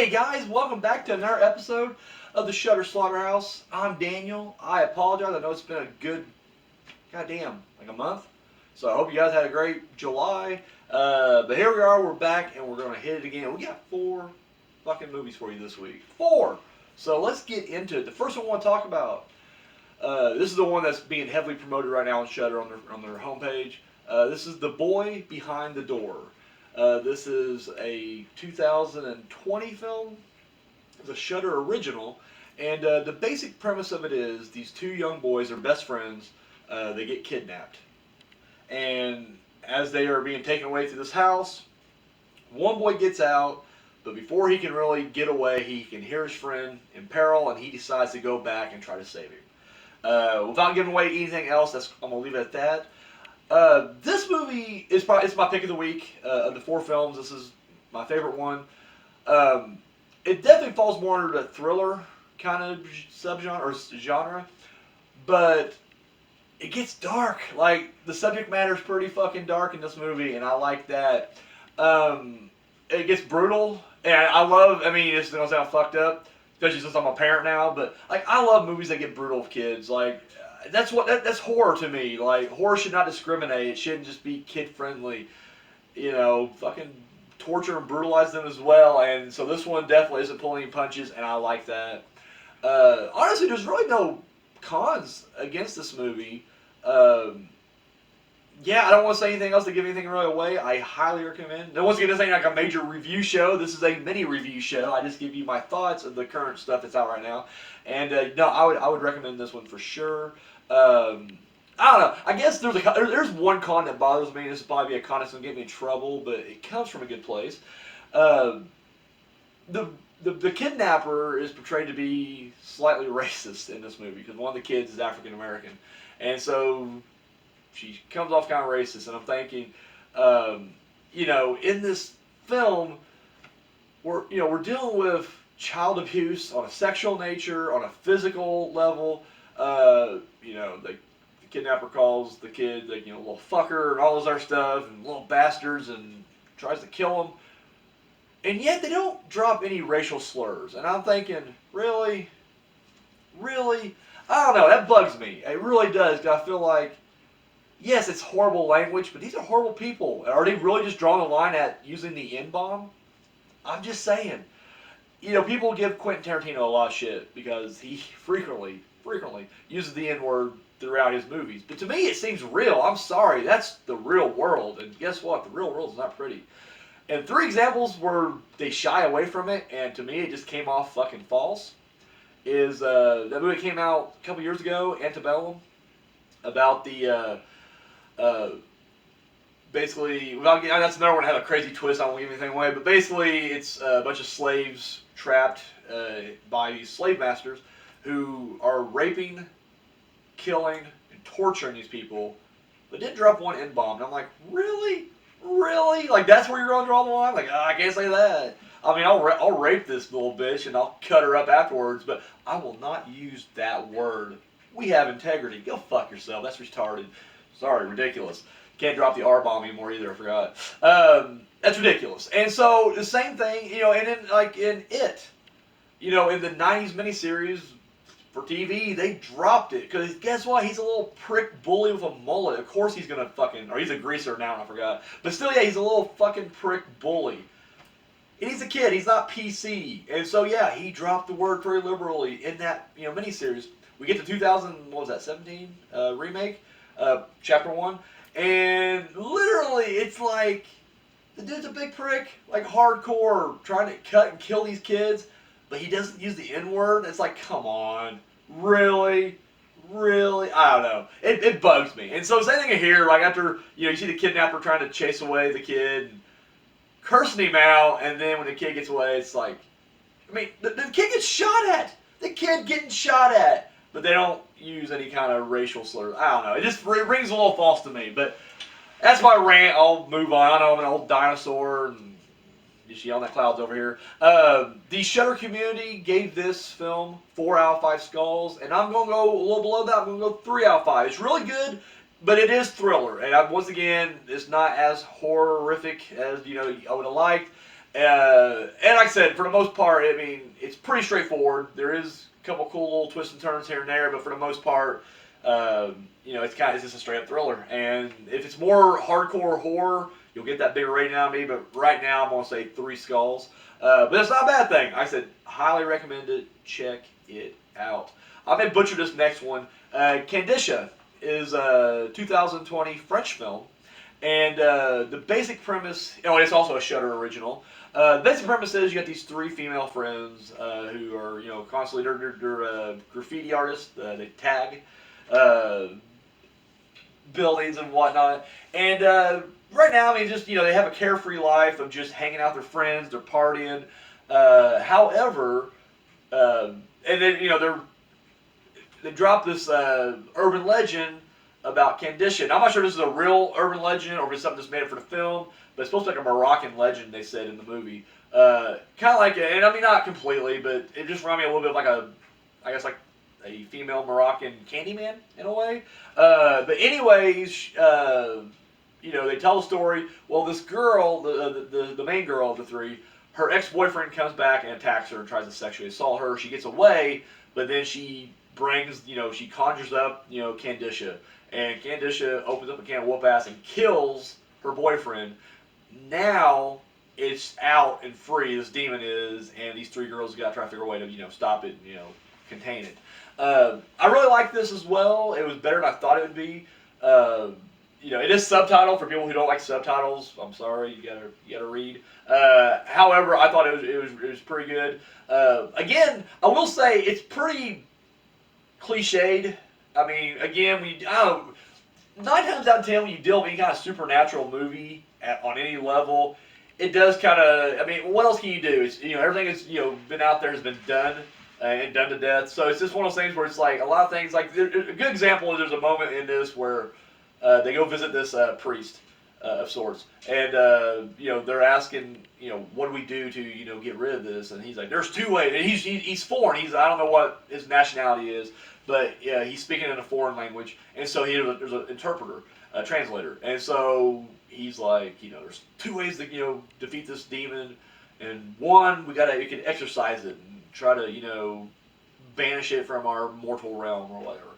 Hey guys, welcome back to another episode of the Shudder Slaughterhouse. I'm Daniel. I apologize. I know it's been a good, goddamn, like a month. So I hope you guys had a great July. But here we are. We're back and we're going to hit it again. We got 4 fucking movies for you this week. 4! So let's get into it. The first one I want to talk about. This is the one that's being heavily promoted right now on Shudder on their homepage. This is The Boy Behind the Door. This is a 2020 film. It's a Shudder original, and the basic premise of it is these 2 young boys are best friends. They get kidnapped, and as they are being taken away to this house, one boy gets out, but before he can really get away, he can hear his friend in peril, and he decides to go back and try to save him. Without giving away anything else, I'm gonna leave it at that. This movie is probably my pick of the week. Of the 4 films, this is my favorite one. It definitely falls more under the thriller kind of subgenre or genre, but it gets dark. Like, the subject matter is pretty fucking dark in this movie, and I like that. It gets brutal, and I love. I mean, it's gonna sound fucked up, especially since I'm a parent now. But like, I love movies that get brutal with kids. Like, that's horror to me. Like, horror should not discriminate. It shouldn't just be kid friendly. You know, fucking torture and brutalize them as well. And so this one definitely isn't pulling any punches, and I like that. Honestly, there's really no cons against this movie. Yeah, I don't want to say anything else to give anything really away. I highly recommend. No one's going to say like a major review show. This is a mini review show. I just give you my thoughts of the current stuff that's out right now. And no, I would recommend this one for sure. I don't know. I guess there's one con that bothers me. This will probably be a con that's going to get me in trouble, but it comes from a good place. The kidnapper is portrayed to be slightly racist in this movie because one of the kids is African American, and so she comes off kind of racist. And I'm thinking, in this film, we're dealing with child abuse on a sexual nature, on a physical level. The kidnapper calls the kid, little fucker and all this other stuff, and little bastards, and tries to kill him. And yet they don't drop any racial slurs. And I'm thinking, really? Really? I don't know. That bugs me. It really does. Because I feel like, yes, it's horrible language, but these are horrible people. Are they really just drawing a line at using the N-bomb? I'm just saying. People give Quentin Tarantino a lot of shit because he frequently uses the N-word throughout his movies. But to me, it seems real. I'm sorry. That's the real world. And guess what? The real world is not pretty. And 3 examples where they shy away from it, and to me, it just came off fucking false, is that movie came out a couple years ago, Antebellum, about the, basically, that's another one that had a crazy twist, I won't give anything away, but basically, it's a bunch of slaves trapped by these slave masters who are raping, killing, and torturing these people, but didn't drop one N-bomb. And I'm like, really? Really? Like, that's where you're going to draw the line? Like, I can't say that. I mean, I'll rape this little bitch and I'll cut her up afterwards, but I will not use that word. We have integrity. Go fuck yourself. That's retarded. Sorry, ridiculous. Can't drop the R-bomb anymore either, I forgot. That's ridiculous. And so, the same thing, and then, like, in It, in the 90s miniseries for TV, they dropped it. Because guess what? He's a little prick bully with a mullet. Of course he's going to fucking... Or he's a greaser now, I forgot. But still, yeah, he's a little fucking prick bully. And he's a kid. He's not PC. And so, yeah, he dropped the word very liberally in that, miniseries. We get to 2017 remake, chapter 1. And literally, it's like... The dude's a big prick. Like, hardcore. Trying to cut and kill these kids. But he doesn't use the N-word. It's like, come on. Really? Really? I don't know. It bugs me. And so same thing here, like after, you see the kidnapper trying to chase away the kid, and cursing him out, and then when the kid gets away, it's like, I mean, the kid gets shot at. The kid getting shot at. But they don't use any kind of racial slurs. I don't know. It just rings a little false to me. But that's my rant. I'll move on. I know I'm an old dinosaur, and just yelling at clouds over here. The Shudder community gave this film 4 out of 5 skulls, and I'm going to go a little below that. I'm going to go 3 out of 5. It's really good, but it is thriller. And once again, it's not as horrific as I would have liked. And like I said, for the most part, I mean, it's pretty straightforward. There is a couple cool little twists and turns here and there, but for the most part, it's just a straight up thriller. And if it's more hardcore horror, you'll get that bigger rating out of me. But right now, I'm gonna say 3 skulls. But it's not a bad thing. I said, highly recommend it. Check it out. I may butcher this next one. Kandisha is a 2020 French film. And the basic premise, it's also a Shudder original. The basic premise is you got these 3 female friends who are, constantly, they're graffiti artists. They tag buildings and whatnot. And right now, I mean, just, they have a carefree life of just hanging out with their friends, they're partying. However, and then, they drop this urban legend about Kandisha. I'm not sure this is a real urban legend or if it's something that's made up for the film, but it's supposed to be like a Moroccan legend, they said in the movie. Kind of like, and I mean not completely, but it just reminded me a little bit of like a female Moroccan Candyman in a way. But anyways, they tell the story. Well, this girl, the main girl of the 3, her ex-boyfriend comes back and attacks her and tries to sexually assault her. She gets away, but then she brings, she conjures up, Kandisha. And Kandisha opens up a can of whoop ass and kills her boyfriend. Now it's out and free, this demon is, and these 3 girls got to try to figure a way to, stop it, contain it. I really like this as well. It was better than I thought it would be. It is subtitled for people who don't like subtitles. I'm sorry, you gotta read. However, I thought it was pretty good. Again, I will say it's pretty cliched. I mean, again, 9 times out of 10 when you deal with any kind of supernatural movie on any level, it does kind of. I mean, what else can you do? It's everything that's been out there has been done and done to death. So it's just one of those things where it's like a lot of things. Like a good example is there's a moment in this where they go visit this priest of sorts, and they're asking what do we do to get rid of this, and he's like, there's 2 ways. And he's foreign. I don't know what his nationality is. But he's speaking in a foreign language, and so there's an interpreter, a translator, and so he's like, there's 2 ways to defeat this demon, and one we can exorcise it and try to banish it from our mortal realm or whatever.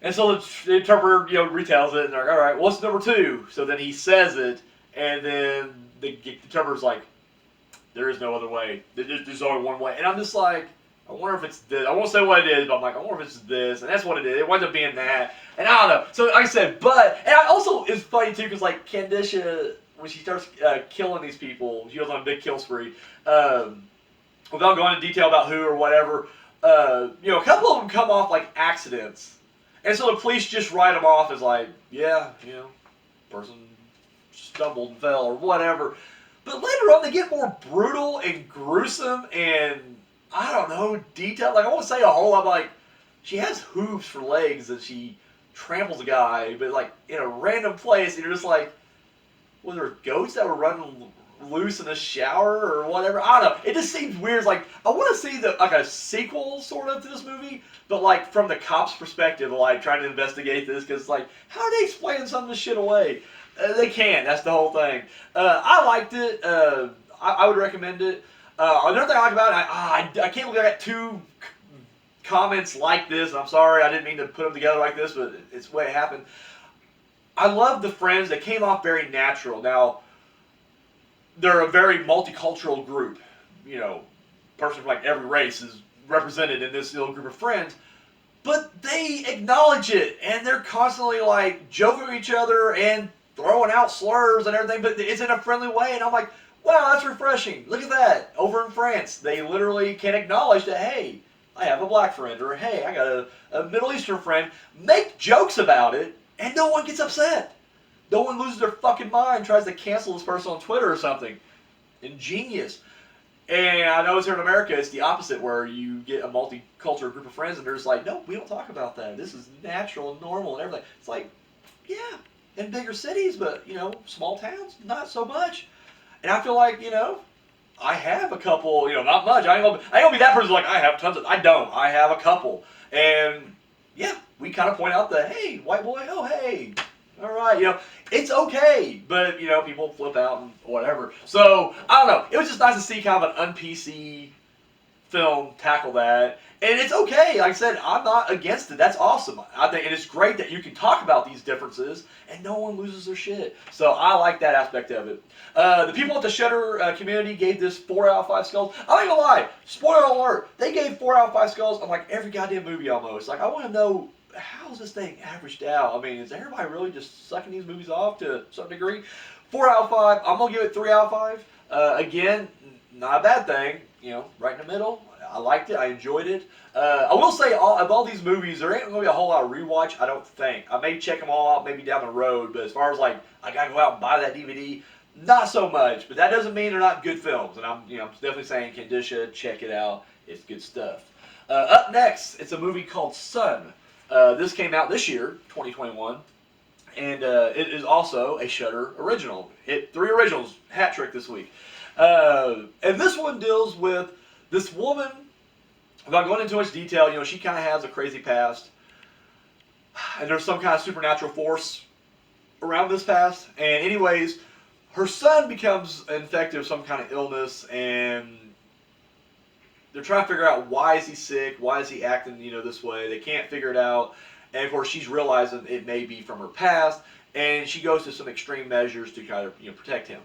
And so the interpreter retells it, and they're like, all right, what's number 2? So then he says it, and then the interpreter's like, there is no other way. There's only one way, and I'm just like. I wonder if it's this. I won't say what it is, but I'm like, I wonder if it's this. And that's what it is. It winds up being that. And I don't know. So like I said, and I also, it's funny too, because like Kandisha, when she starts killing these people, she goes on a big kill spree. Without going into detail about who or whatever, a couple of them come off like accidents. And so the police just write them off as like, yeah, person stumbled and fell or whatever. But later on, they get more brutal and gruesome and I don't know, detailed. Like, I won't say a whole lot, like, she has hooves for legs and she tramples a guy, but, like, in a random place, and you're just like, were there goats that were running loose in a shower or whatever? I don't know. It just seems weird. It's like, I want to see, a sequel, sort of, to this movie, but, like, from the cop's perspective, like, trying to investigate this, because, like, how are they explaining some of this shit away? They can't. That's the whole thing. I liked it. I would recommend it. Another thing I like about it, I can't believe I got 2 comments like this. I'm sorry, I didn't mean to put them together like this, but it's the way it happened. I love the friends. They came off very natural. Now, they're a very multicultural group. Person from like every race is represented in this little group of friends. But they acknowledge it, and they're constantly like joking with each other and throwing out slurs and everything, but it's in a friendly way, and I'm like, wow, that's refreshing. Look at that. Over in France, they literally can acknowledge that, hey, I have a black friend, or hey, I got a Middle Eastern friend. Make jokes about it, and no one gets upset. No one loses their fucking mind, tries to cancel this person on Twitter or something. Ingenious. And I know it's here in America, it's the opposite, where you get a multicultural group of friends, and they're just like, no, we don't talk about that. This is natural and normal and everything. It's like, yeah, in bigger cities, but, small towns, not so much. And I feel like, I have a couple, not much. I ain't gonna be that person like, I have tons of, I don't. I have a couple. And, yeah, we kind of point out that, hey, white boy, oh, hey, all right, it's okay, but people flip out and whatever. So I don't know. It was just nice to see kind of an un-PC film tackle that, and it's okay. Like I said, I'm not against it. That's awesome. I think, and it's great that you can talk about these differences and no one loses their shit. So I like that aspect of it. The people at the Shudder community gave this 4 out of 5 skulls. I'm not gonna lie. Spoiler alert. They gave 4 out of 5 skulls on like every goddamn movie almost. Like I want to know, how's this thing averaged out? I mean, is everybody really just sucking these movies off to some degree? 4 out of 5. I'm gonna give it 3 out of 5. Again, not a bad thing. Right in the middle. I liked it. I enjoyed it. I will say, of all these movies, there ain't going to be a whole lot of rewatch, I don't think. I may check them all out maybe down the road, but as far as like, I got to go out and buy that DVD, not so much. But that doesn't mean they're not good films. And I'm definitely saying, Kandisha, check it out. It's good stuff. Up next, it's a movie called Sun. This came out this year, 2021. And it is also a Shudder original. Hit 3 originals, hat trick this week. And this one deals with this woman, without going into much detail, she kind of has a crazy past. And there's some kind of supernatural force around this past. And anyways, her son becomes infected with some kind of illness, and they're trying to figure out why is he sick, why is he acting, this way. They can't figure it out. And of course, she's realizing it may be from her past, and she goes to some extreme measures to kind of, protect him.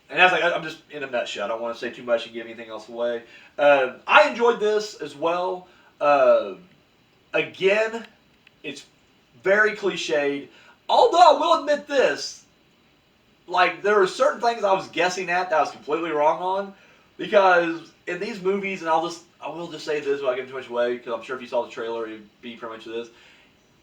And that's like, I'm just in a nutshell. I don't want to say too much and give anything else away. I enjoyed this as well. Again, it's very cliched. Although I will admit this, like there were certain things I was guessing at that I was completely wrong on, because in these movies, and I will just say this without giving too much away, because I'm sure if you saw the trailer, it'd be pretty much this.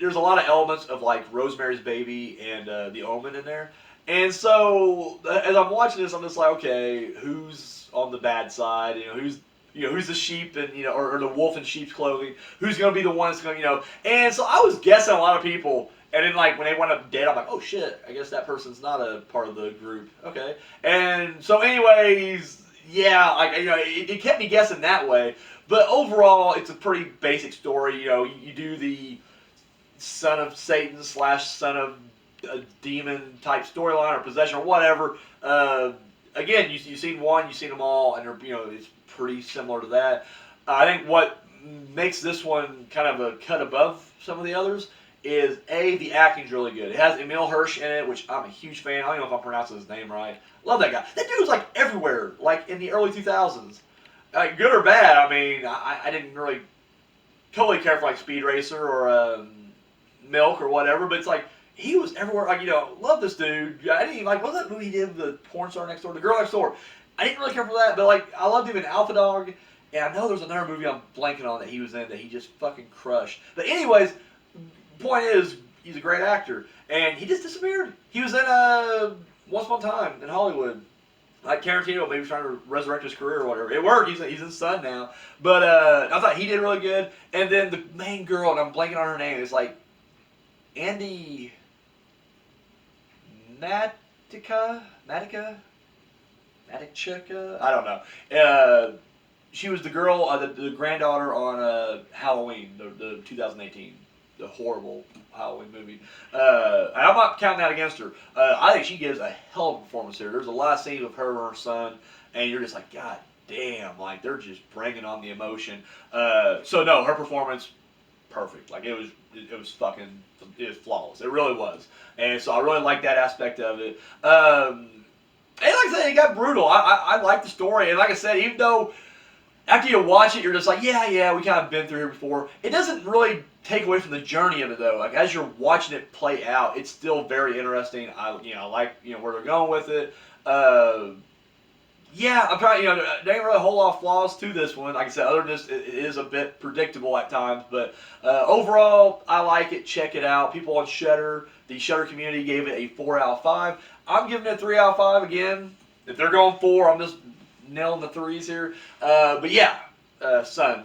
There's a lot of elements of like Rosemary's Baby and The Omen in there. And so, as I'm watching this, I'm just like, okay, who's on the bad side? Who's the sheep and or the wolf in sheep's clothing? Who's gonna be the one that's gonna And so I was guessing a lot of people, and then like when they went up dead, I'm like, oh shit, I guess that person's not a part of the group. Okay. And so, anyways, yeah, like it kept me guessing that way. But overall, it's a pretty basic story. You do the son of Satan / son of a demon type storyline or possession or whatever. Again, you've seen one, you've seen them all, and they're it's pretty similar to that. I think what makes this one kind of a cut above some of the others is the acting's really good. It has Emil Hirsch in it, which I'm a huge fan. I don't know if I'm pronouncing his name right. Love that guy. That dude was like everywhere, like in the early 2000s. Good or bad, I mean, I didn't really totally care for like Speed Racer or Milk or whatever, but it's like, he was everywhere. Like, love this dude. I didn't even like, what's that movie he did with the porn star next door? The Girl Next Door. I didn't really care for that, but like, I loved him in Alpha Dog, and I know there's another movie I'm blanking on that he was in that he just fucking crushed. But anyways, point is, he's a great actor, and he just disappeared. He was in Once Upon a Time in Hollywood. Like Tarantino, maybe trying to resurrect his career or whatever. It worked. He's in Sun now. But I thought he did really good. And then the main girl, and I'm blanking on her name, is like Andy Matica? I don't know. She was the girl, the granddaughter on Halloween, the 2018, the horrible Halloween movie. And I'm not counting that against her. I think she gives a hell of a performance here. There's a lot of scenes with her and her son, and you're just like, God damn, like they're just bringing on the emotion. So no, her performance, perfect. Like it was flawless. It really was. And so I really like that aspect of it. And like I said, it got brutal. I like the story. And like I said, even though after you watch it, you're just like, yeah, we kind of been through here before. It doesn't really take away from the journey of it though. Like as you're watching it play out, it's still very interesting. I like where they're going with it. Yeah, I'm trying. There ain't really a whole lot of flaws to this one. Like I said, other than this, it is a bit predictable at times. But overall, I like it. Check it out. People on Shudder, the Shudder community gave it a 4 out of 5. I'm giving it a 3 out of 5 again. If they're going 4, I'm just nailing the 3s here. But yeah, Sun,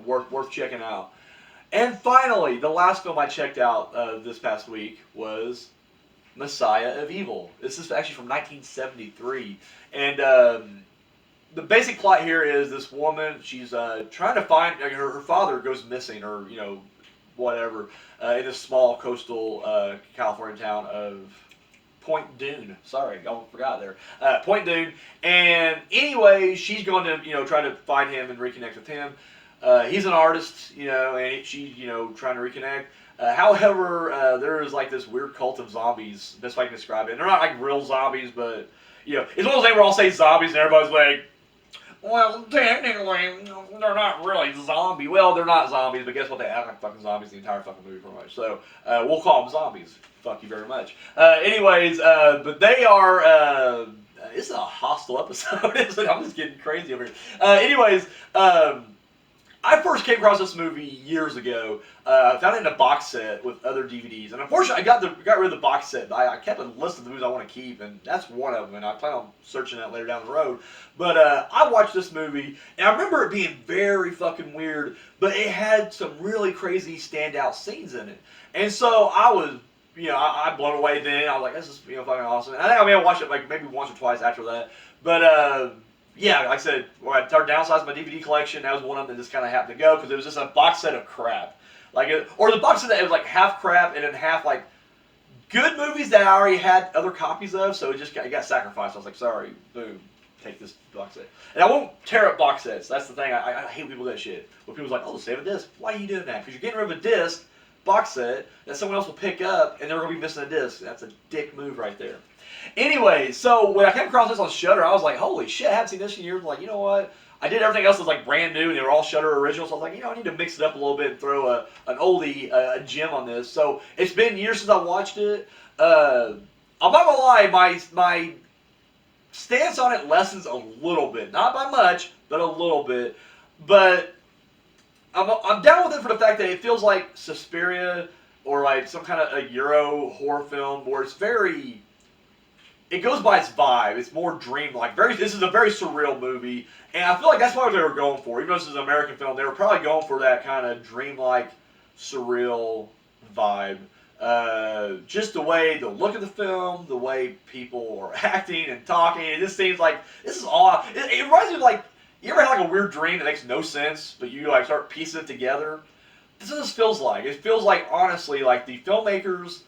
worth checking out. And finally, the last film I checked out this past week was Messiah of Evil. This is actually from 1973. And the basic plot here is this woman, she's trying to find, her father goes missing, or, whatever, in this small coastal California town of Point Dune. Sorry, I forgot there. Point Dune. And anyway, she's going to, try to find him and reconnect with him. He's an artist, and she's, trying to reconnect. However, there is like this weird cult of zombies. Best way I can describe it. And they're not like real zombies, but, it's one of those things where I'll say zombies and everybody's like, well, technically, they're not really zombie. Well, they're not zombies, but guess what? They act like fucking zombies the entire fucking movie, pretty much. So, we'll call them zombies. Fuck you very much. Anyways, but they are, this is a hostile episode. I'm just getting crazy over here. Anyways, I first came across this movie years ago. I found it in a box set with other DVDs, and unfortunately, I got rid of the box set. I kept a list of the movies I want to keep, and that's one of them. And I plan on searching that later down the road. But I watched this movie, and I remember it being very fucking weird. But it had some really crazy standout scenes in it, and so I was, I blown away. Then I was like, this is fucking awesome. And I watched it like maybe once or twice after that. But yeah, like I said, when I started downsizing my DVD collection, that was one of them that just kind of happened to go because it was just a box set of crap. Or the box set that it was like half crap and then half like good movies that I already had other copies of, so it got sacrificed. I was like, sorry, boom, take this box set. And I won't tear up box sets. That's the thing. I hate when people do that shit. When people's like, oh, save a disc. Why are you doing that? Because you're getting rid of a disc, box set, that someone else will pick up, and they're going to be missing a disc. That's a dick move right there. Anyway, so when I came across this on Shudder, I was like, holy shit, I haven't seen this in years. Like, you know what? I did everything else was like brand new, and they were all Shudder Originals. So I was like, I need to mix it up a little bit and throw an oldie, a gem on this. So it's been years since I watched it. I'm not gonna lie, my stance on it lessens a little bit. Not by much, but a little bit. But I'm down with it for the fact that it feels like Suspiria or like some kind of a Euro horror film where it's very... It goes by its vibe. It's more dream-like. This is a very surreal movie, and I feel like that's what they were going for. Even though this is an American film, they were probably going for that kind of dream-like, surreal vibe. Just the way, the look of the film, the way people are acting and talking. It just seems like this is all. It reminds me of like, you ever had like a weird dream that makes no sense, but you like start piecing it together? This is what this feels like. It feels like, honestly, like the filmmakers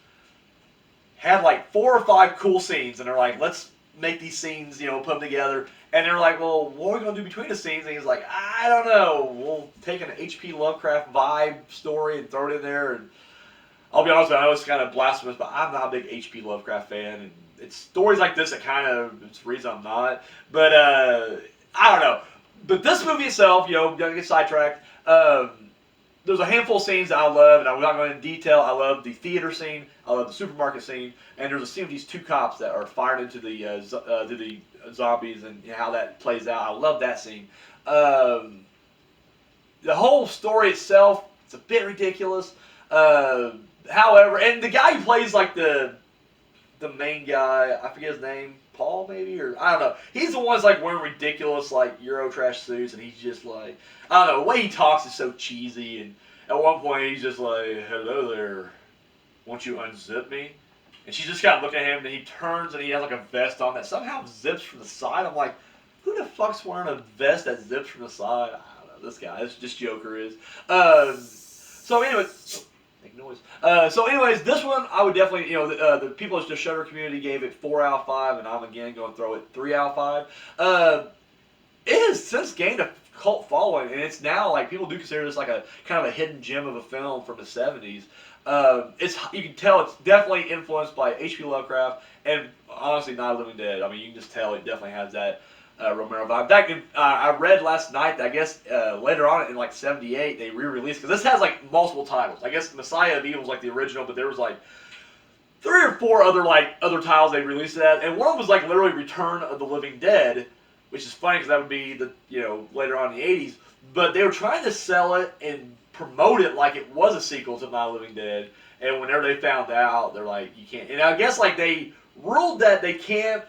had like 4 or 5 cool scenes, and they're like, let's make these scenes, put them together. And they're like, well, what are we going to do between the scenes? And he's like, I don't know. We'll take an H.P. Lovecraft vibe story and throw it in there. And I'll be honest with you, I know it's kind of blasphemous, but I'm not a big H.P. Lovecraft fan. And it's stories like this that kind of, it's the reason I'm not. But, I don't know. But this movie itself, don't get sidetracked. There's a handful of scenes that I love, and I'm not going into detail. I love the theater scene. I love the supermarket scene. And there's a scene of these 2 cops that are fired into the zombies and how that plays out. I love that scene. The whole story itself, it's a bit ridiculous. However, and the guy who plays like the main guy, I forget his name, Paul maybe, or I don't know. He's the one that's like wearing ridiculous like Eurotrash suits, and he's just like, I don't know, the way he talks is so cheesy. And at one point he's just like, hello there, won't you unzip me? And she's just kind of looking at him, and he turns and he has like a vest on that somehow zips from the side. I'm like, who the fuck's wearing a vest that zips from the side? I don't know, this guy, this Joker is. So anyway, make noise. So anyways, this one I would definitely, the people at the Shudder community gave it 4 out of 5, and I'm again going to throw it 3 out of 5. It has since gained a cult following, and it's now like people do consider this like a kind of a hidden gem of a film from the 70s. You can tell it's definitely influenced by H.P. Lovecraft and honestly Night of the Living Dead. I mean, you can just tell it definitely has that Romero vibe. In fact, I read last night that I guess later on in like 78 they re-released, because this has like multiple titles. I guess Messiah of Evil was like the original, but there was like 3 or 4 other titles they released that, and one of them was like literally Return of the Living Dead, which is funny because that would be the later on in the 80s. But they were trying to sell it and promote it like it was a sequel to Night of the Living Dead, and whenever they found out, they're like, you can't. And I guess like they ruled that they can't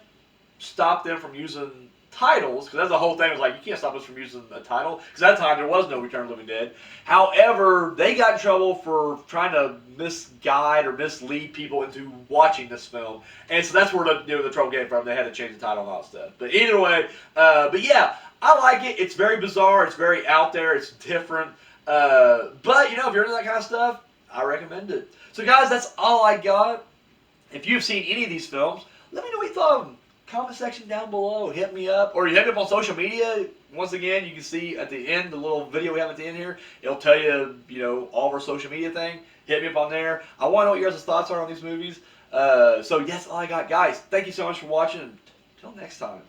stop them from using titles, because that's the whole thing, was like, you can't stop us from using a title, because at that time there was no Return of the Living Dead. However, they got in trouble for trying to misguide or mislead people into watching this film, and so that's where the trouble came from. They had to change the title and all that stuff. But either way, but yeah, I like it. It's very bizarre, it's very out there, it's different, but if you're into that kind of stuff, I recommend it. So guys, that's all I got. If you've seen any of these films, let me know what you thought of them. Comment section down below. Hit me up. Or you hit me up on social media. Once again, you can see at the end, the little video we have at the end here, it'll tell you, all of our social media thing. Hit me up on there. I want to know what your guys' thoughts are on these movies. So yes, all I got. Guys, thank you so much for watching. Until next time.